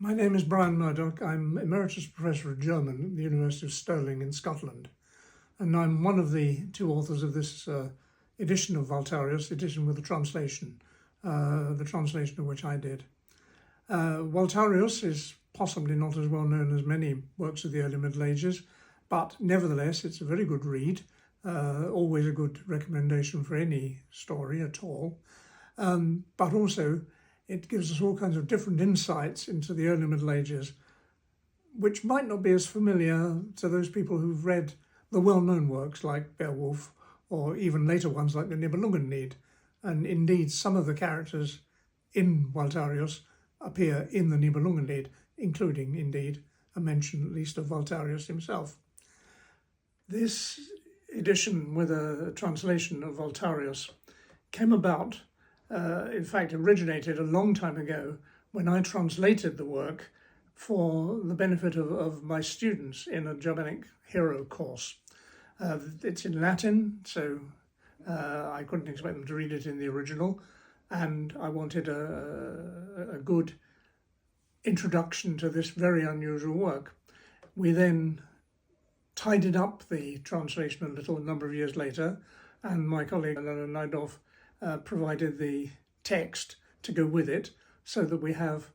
My name is Brian Murdoch. I'm Emeritus Professor of German at the University of Stirling in Scotland. And I'm one of the two authors of this edition of Waltharius, edition with the translation of which I did. Waltharius is possibly not as well known as many works of the early Middle Ages, but nevertheless it's a very good read, always a good recommendation for any story at all, but also it gives us all kinds of different insights into the early Middle Ages, which might not be as familiar to those people who've read the well-known works like Beowulf, or even later ones like the Nibelungenlied. And indeed, some of the characters in Waltharius appear in the Nibelungenlied, including, indeed, a mention at least of Waltharius himself. This edition with a translation of Waltharius came about, in fact, originated a long time ago when I translated the work for the benefit of my students in a Germanic hero course. It's in Latin, so I couldn't expect them to read it in the original, and I wanted a good introduction to this very unusual work. We then tidied up the translation a little a number of years later, and my colleague Elena Neidorf provided the text to go with it, so that we have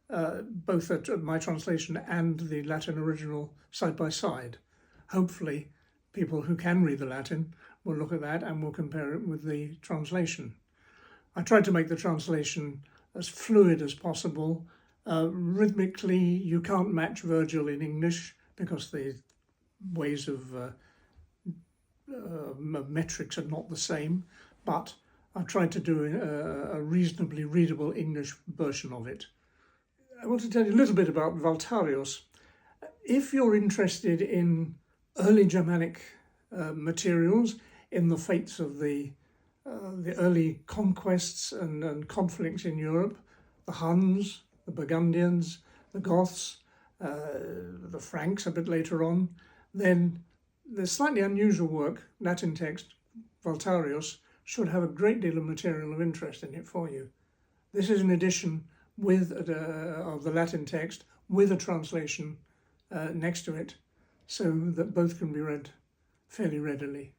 both my translation and the Latin original side by side. Hopefully, people who can read the Latin will look at that and will compare it with the translation. I tried to make the translation as fluid as possible. Rhythmically, you can't match Virgil in English because the ways of metrics are not the same, but I've tried to do a reasonably readable English version of it. I want to tell you a little bit about Waltharius. If you're interested in early Germanic materials, in the fates of the early conquests and conflicts in Europe, the Huns, the Burgundians, the Goths, the Franks a bit later on, then the slightly unusual work, Latin text, Waltharius, should have a great deal of material of interest in it for you. This is an edition with of the Latin text with a translation next to it, so that both can be read fairly readily.